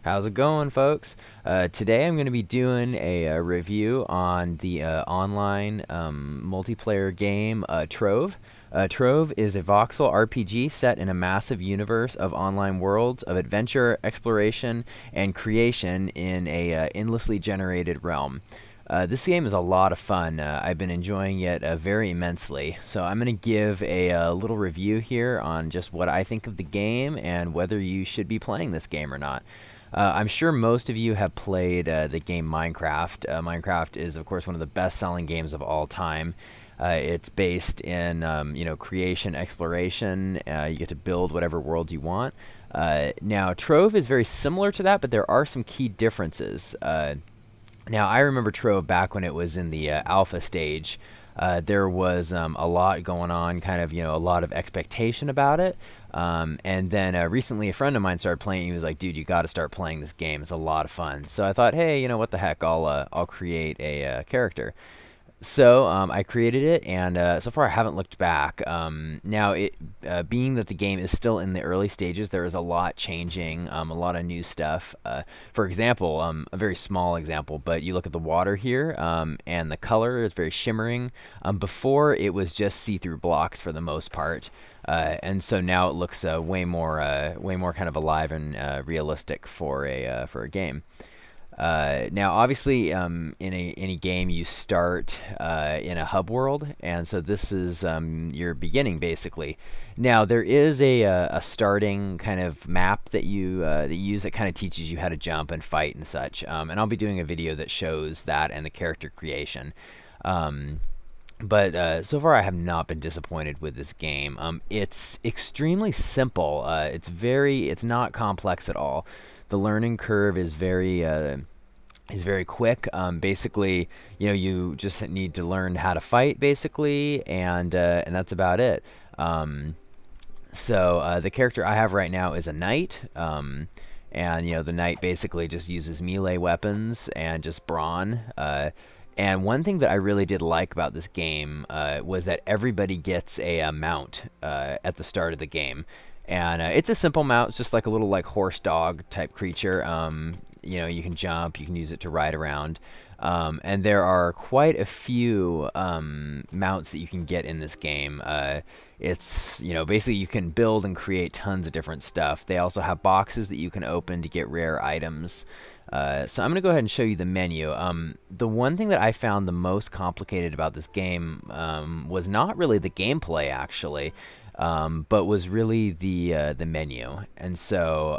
How's it going, folks? Today I'm going to be doing a review on the online multiplayer game Trove. Trove is a voxel RPG set in a massive universe of online worlds of adventure, exploration, and creation in a endlessly generated realm. This game is a lot of fun. I've been enjoying it very immensely. So I'm going to give a little review here on just what I think of the game and whether you should be playing this game or not. I'm sure most of you have played the game Minecraft. Minecraft is, of course, one of the best-selling games of all time. It's based in, creation, exploration. You get to build whatever world you want. Now, Trove is very similar to that, but there are some key differences. Now, I remember Trove back when it was in the alpha stage. There was a lot going on, kind of, a lot of expectation about it. And then recently a friend of mine started playing. He was like, dude, you got to start playing this game. It's a lot of fun. So I thought, hey, what the heck? I'll create a character. So I created it, and so far I haven't looked back. Now, being that the game is still in the early stages, there is a lot changing, a lot of new stuff. For example, a very small example, but you look at the water here, and the color is very shimmering. Before, it was just see-through blocks for the most part, and so now it looks way more kind of alive and realistic for a game. Now, obviously, in any game, you start in a hub world, and so this is your beginning, basically. Now, there is a starting kind of map that you use that kind of teaches you how to jump and fight and such. And I'll be doing a video that shows that and the character creation. But so far, I have not been disappointed with this game. It's extremely simple. It's not complex at all. The learning curve is very quick. Basically, you just need to learn how to fight, basically, and that's about it. So the character I have right now is a knight, and the knight basically just uses melee weapons and just brawn. And one thing that I really did like about this game was that everybody gets a mount at the start of the game. And it's a simple mount. It's just like a little horse dog type creature. You can jump. You can use it to ride around. And there are quite a few mounts that you can get in this game. It's, basically you can build and create tons of different stuff. They also have boxes that you can open to get rare items. So I'm going to go ahead and show you the menu. The one thing that I found the most complicated about this game was not really the gameplay, actually. But was really the menu. And so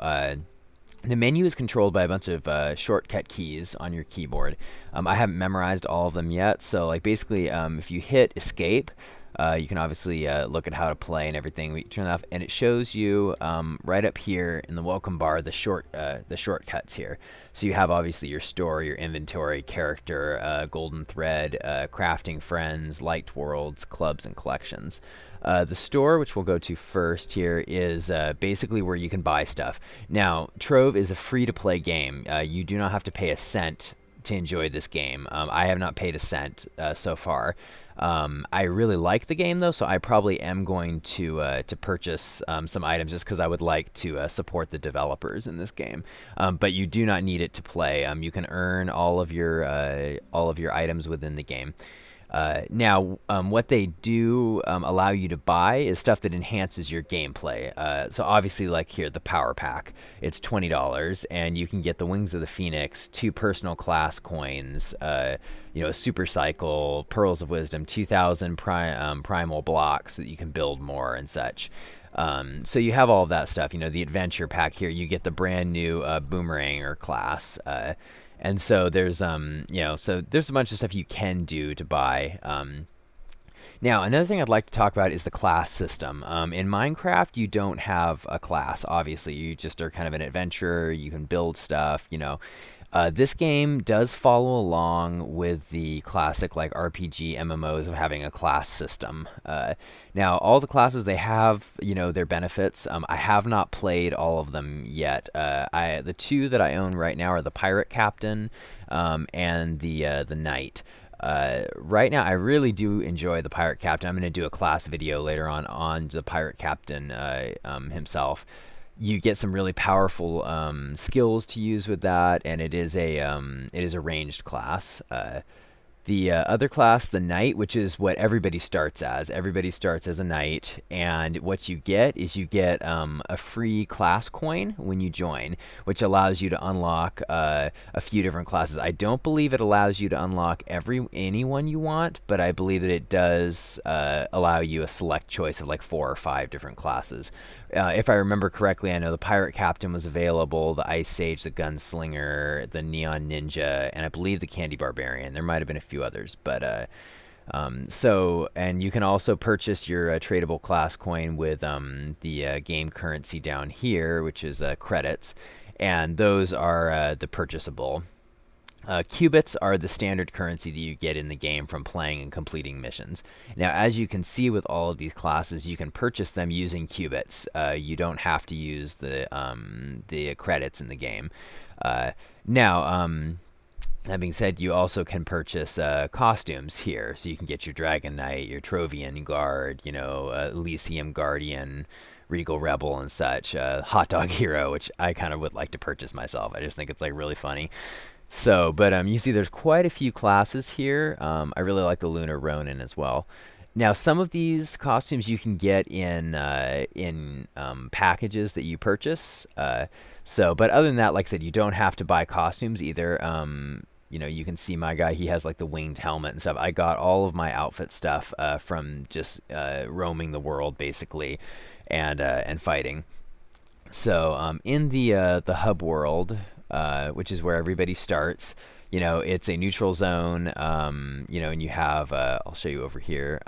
the menu is controlled by a bunch of shortcut keys on your keyboard. I haven't memorized all of them yet, so basically if you hit escape, you can obviously look at how to play and everything. We turn it off, and it shows you right up here in the welcome bar the shortcuts here. So you have obviously your store, your inventory, character, golden thread, crafting friends, liked worlds, clubs, and collections. The store, which we'll go to first here, is basically where you can buy stuff. Now, Trove is a free-to-play game. You do not have to pay a cent to enjoy this game. I have not paid a cent so far. I really like the game, though, so I probably am going to purchase some items just because I would like to support the developers in this game. But you do not need it to play. You can earn all of your items within the game. Now, what they do allow you to buy is stuff that enhances your gameplay. So obviously, like here, the Power Pack, it's $20, and you can get the Wings of the Phoenix, 2 personal class coins, a Super Cycle, Pearls of Wisdom, 2,000 primal blocks that you can build more and such. So you have all of that stuff. The Adventure Pack here, you get the brand new Boomeranger class. And so there's there's a bunch of stuff you can do to buy. Now, another thing I'd like to talk about is the class system. In Minecraft, you don't have a class, obviously. You just are kind of an adventurer. You can build stuff, This game does follow along with the classic RPG MMOs of having a class system. Now, all the classes, they have their benefits. I have not played all of them yet. The 2 that I own right now are the Pirate Captain and the Knight. Right now, I really do enjoy the Pirate Captain. I'm going to do a class video later on the Pirate Captain himself. you get some really powerful skills to use with that, and it is a ranged class. The other class, the knight, which is what everybody starts as. Everybody starts as a knight, and what you get is you get a free class coin when you join, which allows you to unlock a few different classes. I don't believe it allows you to unlock anyone you want, but I believe that it does allow you a select choice of like 4 or 5 different classes. If I remember correctly, I know the Pirate Captain was available, the Ice Sage, the Gunslinger, the Neon Ninja, and I believe the Candy Barbarian. There might have been a few others, but and you can also purchase your tradable class coin with the game currency down here, which is credits, and those are the purchasable. Qubits are the standard currency that you get in the game from playing and completing missions. Now, as you can see with all of these classes, you can purchase them using qubits. You don't have to use the credits in the game. Now, that being said, you also can purchase costumes here. So you can get your Dragon Knight, your Trovian Guard, Elysium Guardian, Regal Rebel, and such. Hot Dog Hero, which I kind of would like to purchase myself. I just think it's like really funny. So, but you see there's quite a few classes here. I really like the Lunar Ronin as well. Now, some of these costumes you can get in packages that you purchase. But other than that, like I said, you don't have to buy costumes either. You can see my guy, he has like the winged helmet and stuff. I got all of my outfit stuff from just roaming the world, basically, and fighting. So, in the hub world, which is where everybody starts. It's a neutral zone, and you have, I'll show you over here.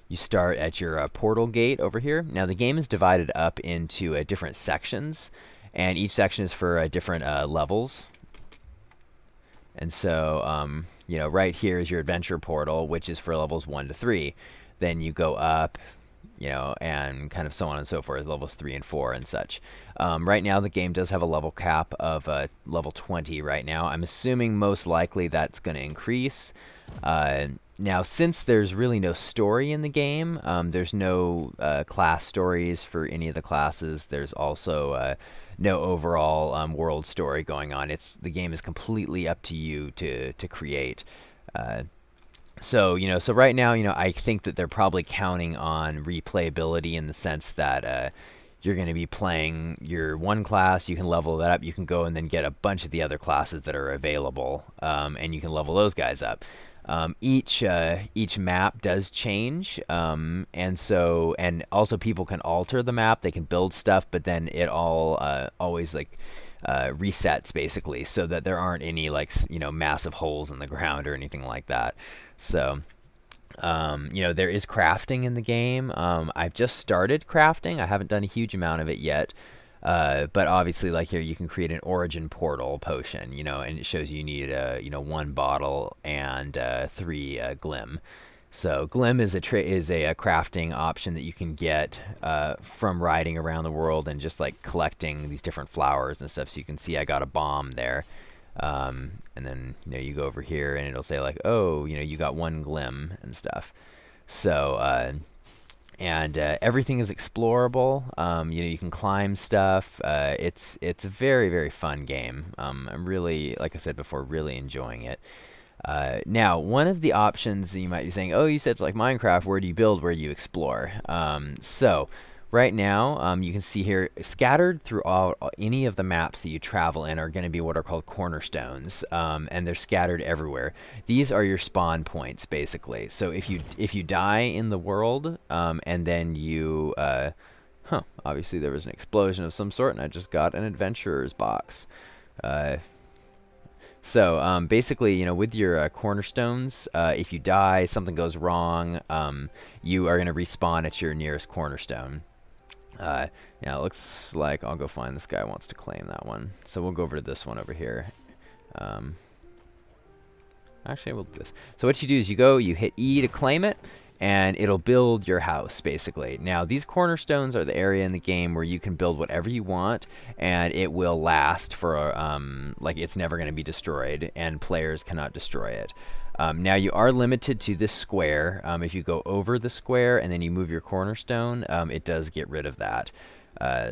You start at your portal gate over here. Now, the game is divided up into different sections, and each section is for different levels. And so, right here is your adventure portal, which is for levels 1 to 3. Then you go up, and kind of so on and so forth, levels 3 and 4 and such. Right now, the game does have a level cap of level 20 right now. I'm assuming most likely that's going to increase. Now, since there's really no story in the game, there's no class stories for any of the classes. There's also no overall world story going on. The game is completely up to you to create. So right now, I think that they're probably counting on replayability in the sense that you're going to be playing your one class, you can level that up, you can go and then get a bunch of the other classes that are available, and you can level those guys up. Each map does change, and also people can alter the map, they can build stuff, but then it all always resets basically, so that there aren't any massive holes in the ground or anything like that. So, there is crafting in the game. I've just started crafting. I haven't done a huge amount of it yet. But obviously, like here, you can create an origin portal potion, and it shows you need 1 bottle and 3 glim. So glim is a crafting option that you can get from riding around the world and just collecting these different flowers and stuff. So you can see I got a bomb there. And then you go over here and it'll say you got 1 glim and stuff. So everything is explorable. You can climb stuff. It's a very, very fun game. I'm really, like I said before, really enjoying it. Now, one of the options you might be saying, you said it's like Minecraft. Where do you build? Where do you explore? So right now, you can see here, scattered through any of the maps that you travel in are going to be what are called cornerstones, and they're scattered everywhere. These are your spawn points, basically. So if you die in the world, and then you, obviously there was an explosion of some sort, and I just got an adventurer's box. So basically, with your cornerstones, if you die, something goes wrong, you are going to respawn at your nearest cornerstone. It looks like I'll go find this guy who wants to claim that one. So we'll go over to this one over here. Actually, we'll do this. So what you do is you hit E to claim it, and it'll build your house, basically. Now, these cornerstones are the area in the game where you can build whatever you want, and it will last for, it's never going to be destroyed, and players cannot destroy it. Now, you are limited to this square. If you go over the square and then you move your cornerstone, it does get rid of that.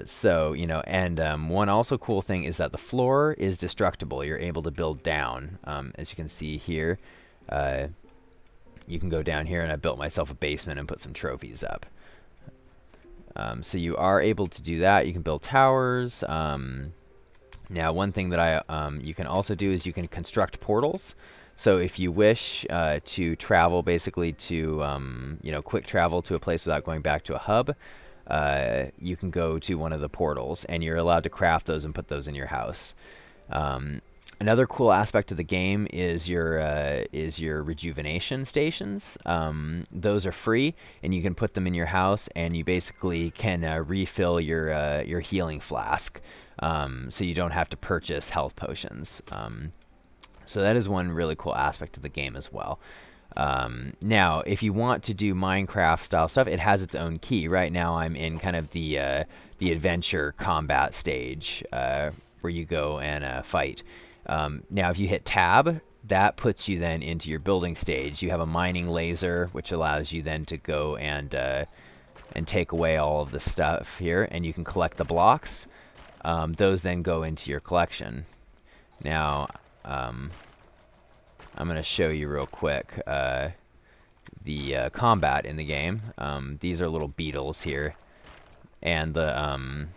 So, you know, and one also cool thing is that the floor is destructible. You're able to build down. As you can see here, you can go down here, and I built myself a basement and put some trophies up. So you are able to do that. You can build towers. Now, one thing that you can also do is you can construct portals. So if you wish to travel, basically to you know, quick travel to a place without going back to a hub, you can go to one of the portals, and you're allowed to craft those and put those in your house. Another cool aspect of the game is your rejuvenation stations. Those are free, and you can put them in your house, and you basically can refill your healing flask, so you don't have to purchase health potions. So that is one really cool aspect of the game as well. Now, if you want to do Minecraft style stuff, it has its own key. Right now, I'm in kind of the adventure combat stage, where you go and fight. Now, if you hit tab, that puts you then into your building stage. You have a mining laser, which allows you then to go and take away all of the stuff here, and you can collect the blocks. Those then go into your collection. Now, I'm going to show you real quick the combat in the game. These are little beetles here, and the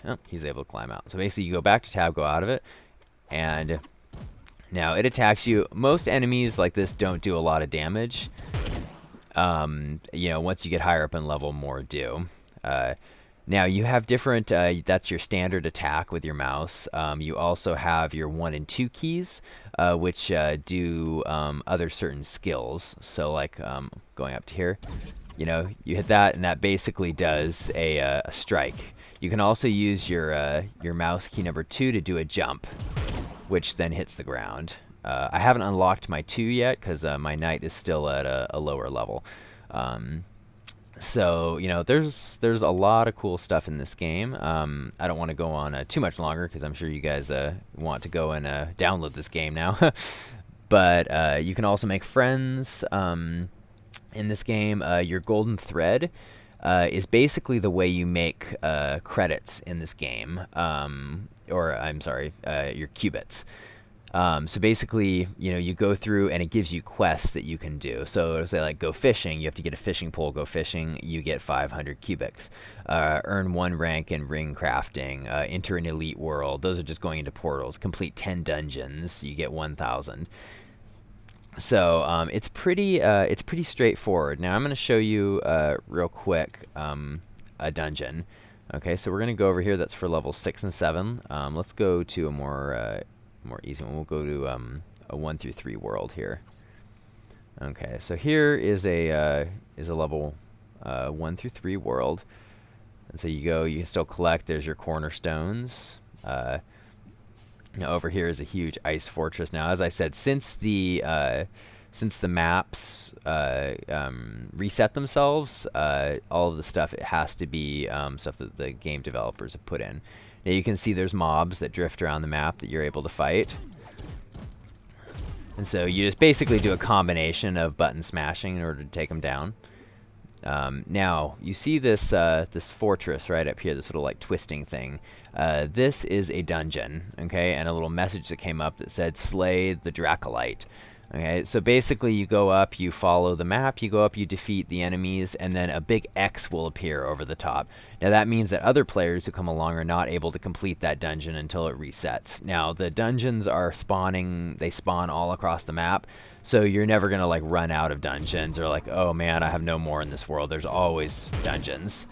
oh, he's able to climb out. So basically, you go back to tab, go out of it, and now it attacks you. Most enemies like this don't do a lot of damage. You know, once you get higher up in level, more do. Now, you have different, that's your standard attack with your mouse. You also have your 1 and 2 keys, which do other certain skills. So, like, going up to here, you know, you hit that, and that basically does a strike. You can also use your mouse key number 2 to do a jump, which then hits the ground. I haven't unlocked my 2 yet, because my knight is still at a lower level. So, you know, there's a lot of cool stuff in this game. I don't want to go on too much longer, because I'm sure you guys want to go and download this game now. But you can also make friends in this game. Your golden thread is basically the way you make credits in this game. Or, I'm sorry, your qubits. So basically, you know, you go through and it gives you quests that you can do. So it'll say, like, go fishing. You have to get a fishing pole. Go fishing. You get 500 cubics. Earn 1 rank in ring crafting. Enter an elite world. Those are just going into portals. Complete 10 dungeons. You get 1,000. So it's pretty straightforward. Now I'm going to show you real quick a dungeon. Okay, so we're going to go over here. That's for level 6 and 7. Let's go to a more easy one. We'll go to a 1 through 3 world here. Okay, so here is a level 1 through 3 world, and so you go. You can still collect. There's your cornerstones. Now over here is a huge ice fortress. Now, as I said, since the maps reset themselves, all of the stuff, it has to be stuff that the game developers have put in. Now you can see there's mobs that drift around the map that you're able to fight. And so you just basically do a combination of button smashing in order to take them down. Now, you see this this fortress right up here, this little like twisting thing. This is a dungeon, okay? And a little message that came up that said, slay the Dracolite. Okay, so basically you go up, you follow the map, you go up, you defeat the enemies, and then a big X will appear over the top. Now that means that other players who come along are not able to complete that dungeon until it resets. Now the dungeons are spawning, they spawn all across the map, so you're never going to like run out of dungeons or like, oh man, I have no more in this world. There's always dungeons.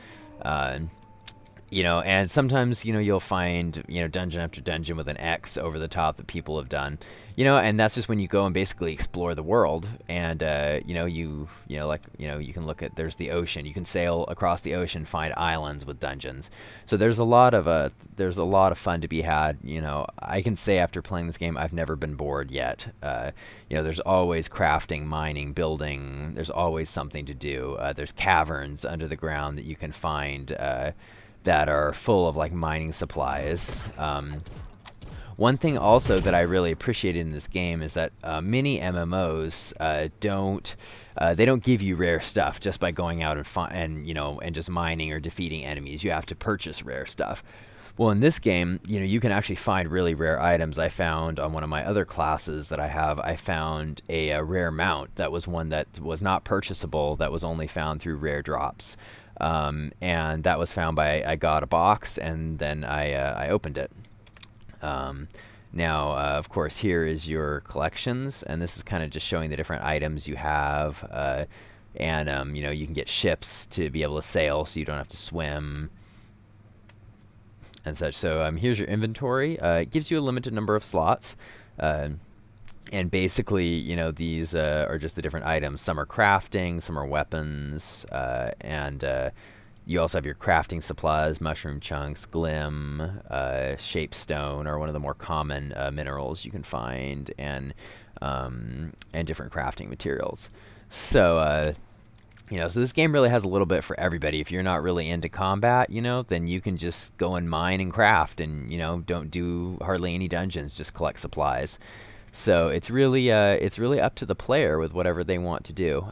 You know, and sometimes, you know, you'll find, you know, dungeon after dungeon with an X over the top that people have done, you know, and that's just when you go and basically explore the world. And, you know, you can look at, there's the ocean, you can sail across the ocean, find islands with dungeons. So there's a lot of fun to be had. You know, I can say after playing this game, I've never been bored yet. You know, there's always crafting, mining, building, there's always something to do. There's caverns under the ground that you can find, that are full of like mining supplies. One thing also that I really appreciated in this game is that many MMOs they don't give you rare stuff just by going out and just mining or defeating enemies. You have to purchase rare stuff. Well, in this game, you can actually find really rare items. I found on one of my other classes that I found a rare mount that was one that was not purchasable, that was only found through rare drops. And that was found I got a box, and then I opened it. Now, of course, here is your collections, and this is kind of just showing the different items you have. And you can get ships to be able to sail so you don't have to swim and such. So here's your inventory. It gives you a limited number of slots. And basically, these are just the different items. Some are crafting, some are weapons, and you also have your crafting supplies. Mushroom chunks, glim, shapestone are one of the more common minerals you can find, and different crafting materials. So so this game really has a little bit for everybody. If you're not really into combat, then you can just go and mine and craft, and don't do hardly any dungeons, just collect supplies. So it's really up to the player with whatever they want to do.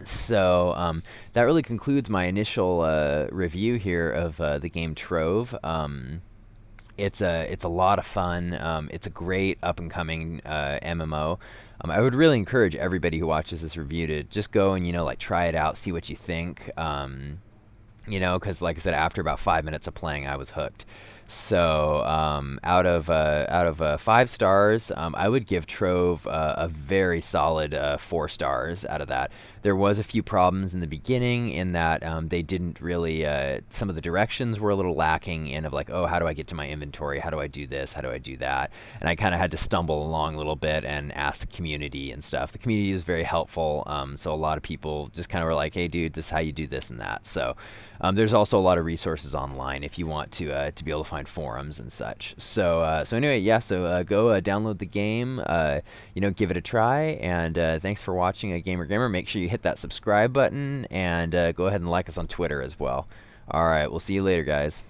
So that really concludes my initial review here of the game Trove. It's a lot of fun. It's a great up and coming MMO. I would really encourage everybody who watches this review to just go and try it out, see what you think. Because like I said, after about 5 minutes of playing, I was hooked. So out of 5 stars, I would give Trove a very solid 4 stars out of that. There was a few problems in the beginning in that they didn't really, some of the directions were a little lacking in of like, oh, how do I get to my inventory? How do I do this? How do I do that? And I kind of had to stumble along a little bit and ask the community and stuff. The community is very helpful, so a lot of people just kind of were like, hey, dude, this is how you do this and that. So there's also a lot of resources online if you want to be able to find forums and such. So anyway, yeah. So go download the game. Give it a try. And thanks for watching, Gamer. Make sure you hit that subscribe button and go ahead and like us on Twitter as well. All right, we'll see you later, guys.